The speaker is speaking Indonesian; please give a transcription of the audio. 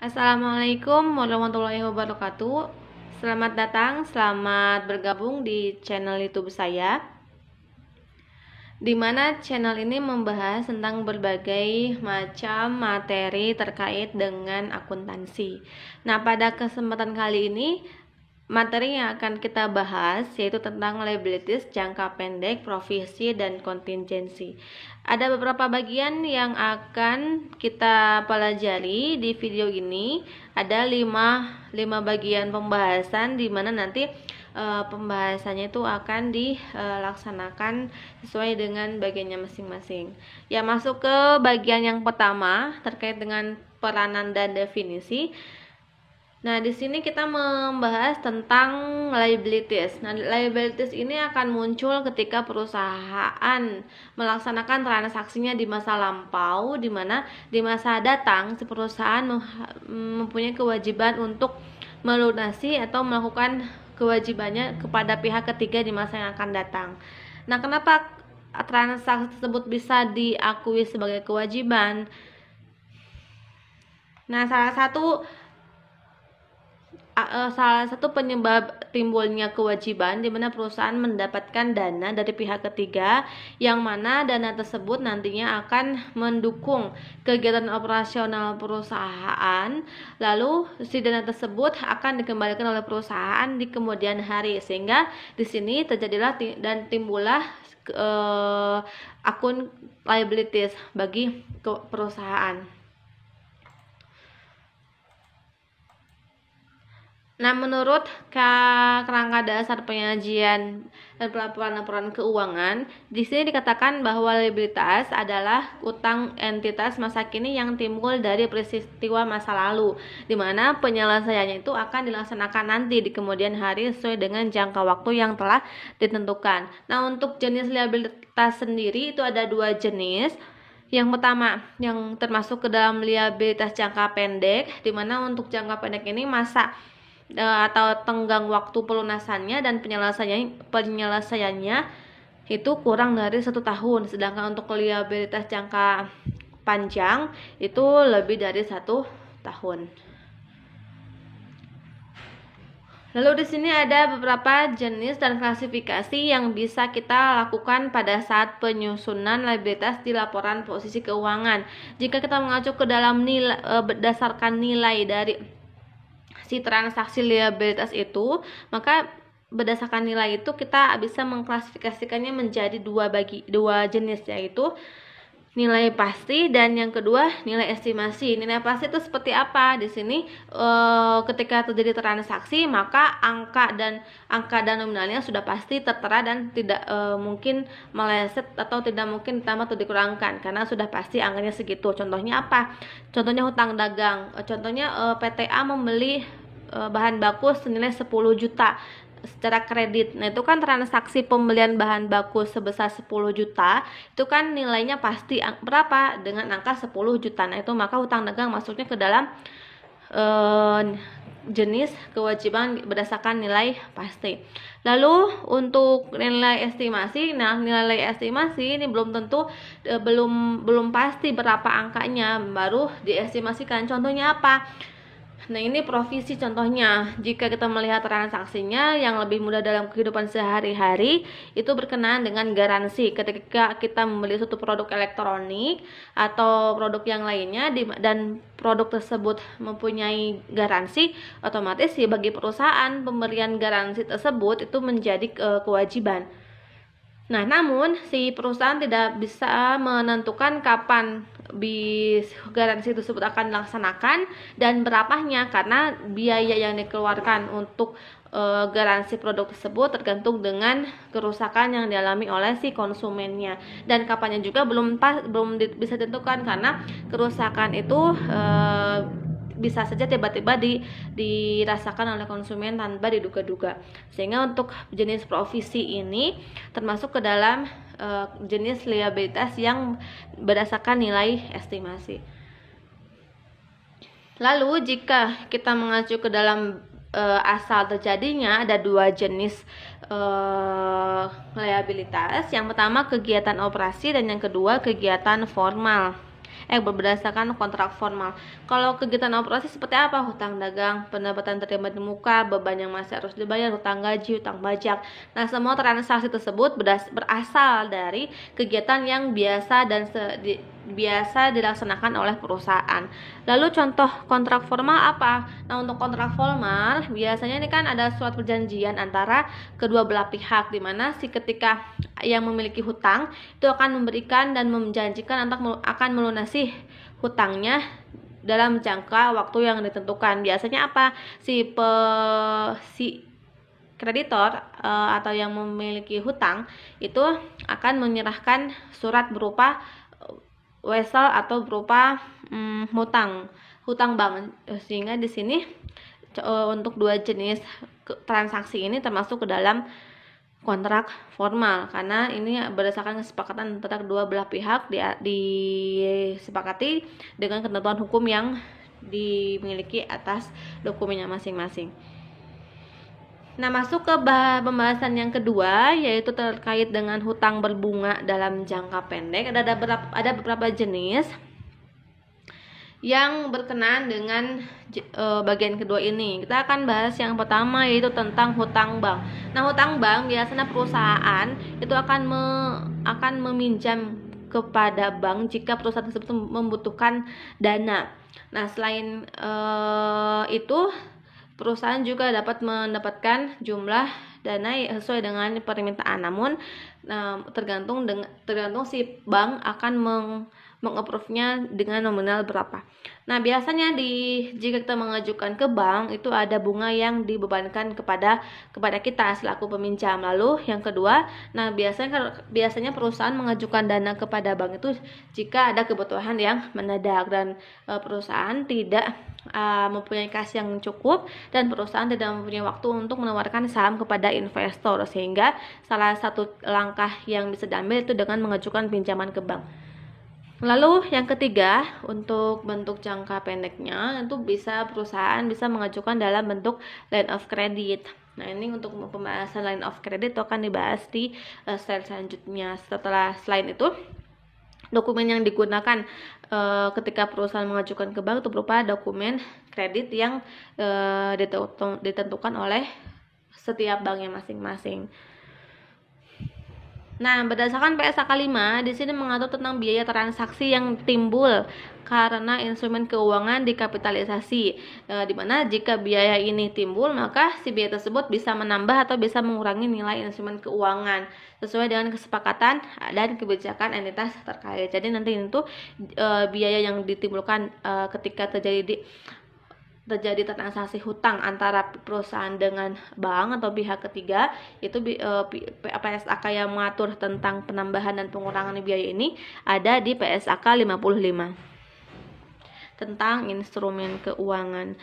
Assalamualaikum warahmatullahi wabarakatuh. Selamat datang, selamat bergabung di channel YouTube saya, di mana channel ini membahas tentang berbagai macam materi terkait dengan akuntansi. Nah, pada kesempatan kali ini materi yang akan kita bahas yaitu tentang liabilities jangka pendek, provisi, dan kontingensi. Ada beberapa bagian yang akan kita pelajari di video ini. Ada 5 bagian pembahasan di mana nanti pembahasannya itu akan dilaksanakan sesuai dengan bagiannya masing-masing. Ya, masuk ke bagian yang pertama terkait dengan peranan dan definisi. Nah, di sini kita membahas tentang liabilities. Nah, liabilities ini akan muncul ketika perusahaan melaksanakan transaksinya di masa lampau, di mana di masa datang si perusahaan mempunyai kewajiban untuk melunasi atau melakukan kewajibannya kepada pihak ketiga di masa yang akan datang. Nah, kenapa transaksi tersebut bisa diakui sebagai kewajiban? Nah, salah satu penyebab timbulnya kewajiban di mana perusahaan mendapatkan dana dari pihak ketiga, yang mana dana tersebut nantinya akan mendukung kegiatan operasional perusahaan. Lalu si dana tersebut akan dikembalikan oleh perusahaan di kemudian hari, sehingga di sini terjadilah dan timbullah akun liabilities bagi perusahaan. Nah, menurut kerangka dasar penyajian dan pelaporan keuangan, di sini dikatakan bahwa liabilitas adalah utang entitas masa kini yang timbul dari peristiwa masa lalu, di mana penyelesaiannya itu akan dilaksanakan nanti di kemudian hari sesuai dengan jangka waktu yang telah ditentukan. Nah, untuk jenis liabilitas sendiri itu ada 2 jenis. Yang pertama, yang termasuk ke dalam liabilitas jangka pendek, di mana untuk jangka pendek ini masa atau tenggang waktu pelunasannya dan penyelesaiannya itu kurang dari 1 tahun, sedangkan untuk liabilitas jangka panjang itu lebih dari 1 tahun. Lalu di sini ada beberapa jenis dan klasifikasi yang bisa kita lakukan pada saat penyusunan liabilitas di laporan posisi keuangan. Jika kita mengacu ke dalam berdasarkan nilai dari si transaksi liabilitas itu, maka berdasarkan nilai itu kita bisa mengklasifikasikannya menjadi dua jenis, yaitu nilai pasti dan yang kedua nilai estimasi. Nilai pasti itu seperti apa? Di sini ketika terjadi transaksi, maka angka dan nominalnya sudah pasti tertera dan tidak mungkin meleset atau tidak mungkin ditambah atau dikurangkan karena sudah pasti angkanya segitu. Contohnya apa? Contohnya hutang dagang. Contohnya PTA membeli bahan baku senilai 10 juta secara kredit. Nah, itu kan transaksi pembelian bahan baku sebesar 10 juta, itu kan nilainya pasti berapa? Dengan angka 10 juta. Nah, itu maka hutang dagang masuknya ke dalam jenis kewajiban berdasarkan nilai pasti. Lalu untuk nilai estimasi, nah nilai estimasi ini belum tentu belum pasti berapa angkanya, baru diestimasikan. Contohnya apa? Nah, ini provisi contohnya. Jika kita melihat transaksinya yang lebih mudah dalam kehidupan sehari-hari, itu berkenaan dengan garansi. Ketika kita membeli suatu produk elektronik atau produk yang lainnya dan produk tersebut mempunyai garansi, otomatis ya bagi perusahaan pemberian garansi tersebut itu menjadi kewajiban. Nah, namun si perusahaan tidak bisa menentukan kapan garansi tersebut akan dilaksanakan dan berapanya, karena biaya yang dikeluarkan untuk garansi produk tersebut tergantung dengan kerusakan yang dialami oleh si konsumennya, dan kapannya juga belum bisa ditentukan karena kerusakan itu bisa saja tiba-tiba dirasakan oleh konsumen tanpa diduga-duga. Sehingga untuk jenis provisi ini termasuk ke dalam jenis liabilitas yang berdasarkan nilai estimasi. Lalu jika kita mengacu ke dalam asal terjadinya, ada 2 jenis liabilitas. Yang pertama kegiatan operasi dan yang kedua kegiatan formal. berdasarkan kontrak formal. Kalau kegiatan operasi seperti apa? Hutang dagang, pendapatan terima di muka, beban yang masih harus dibayar, hutang gaji, hutang pajak. Nah, semua transaksi tersebut berasal dari kegiatan yang biasa dilaksanakan oleh perusahaan. Lalu contoh kontrak formal apa? Nah, untuk kontrak formal biasanya ini kan ada suatu perjanjian antara kedua belah pihak, di mana ketika yang memiliki hutang itu akan memberikan dan menjanjikan akan melunasi hutangnya dalam jangka waktu yang ditentukan. Biasanya apa? Si kreditor atau yang memiliki hutang itu akan menyerahkan surat berupa wesel atau berupa hutang bank, sehingga di sini untuk dua jenis transaksi ini termasuk ke dalam kontrak formal, karena ini berdasarkan kesepakatan antara kedua belah pihak disepakati dengan ketentuan hukum yang dimiliki atas dokumennya masing-masing. Nah, masuk ke pembahasan yang kedua, yaitu terkait dengan hutang berbunga dalam jangka pendek. Ada beberapa jenis yang berkenaan dengan bagian kedua ini. Kita akan bahas yang pertama, yaitu tentang hutang bank. Nah, hutang bank biasanya perusahaan itu akan meminjam kepada bank jika perusahaan tersebut membutuhkan dana. Nah, selain itu, perusahaan juga dapat mendapatkan jumlah dana sesuai dengan permintaan. Namun tergantung si bank akan mengapprove-nya dengan nominal berapa. Nah, biasanya jika kita mengajukan ke bank itu ada bunga yang dibebankan kepada kita selaku peminjam. Lalu yang kedua, nah biasanya perusahaan mengajukan dana kepada bank itu jika ada kebutuhan yang mendadak dan perusahaan tidak mempunyai kas yang cukup dan perusahaan tidak mempunyai waktu untuk menawarkan saham kepada investor, sehingga salah satu langkah yang bisa diambil itu dengan mengajukan pinjaman ke bank. Lalu yang ketiga, untuk bentuk jangka pendeknya itu perusahaan bisa mengajukan dalam bentuk line of credit. Nah, ini untuk pembahasan line of credit itu akan dibahas di slide selanjutnya. Selain itu, dokumen yang digunakan ketika perusahaan mengajukan ke bank itu berupa dokumen kredit yang ditentukan oleh setiap banknya masing-masing. Nah, berdasarkan PSAK 5 di sini mengatur tentang biaya transaksi yang timbul karena instrumen keuangan dikapitalisasi, di mana jika biaya ini timbul maka si biaya tersebut bisa menambah atau bisa mengurangi nilai instrumen keuangan sesuai dengan kesepakatan dan kebijakan entitas terkait. Jadi nanti itu biaya yang ditimbulkan ketika terjadi transaksi hutang antara perusahaan dengan bank atau pihak ketiga, itu PSAK yang mengatur tentang penambahan dan pengurangan biaya ini ada di PSAK 55 tentang instrumen keuangan.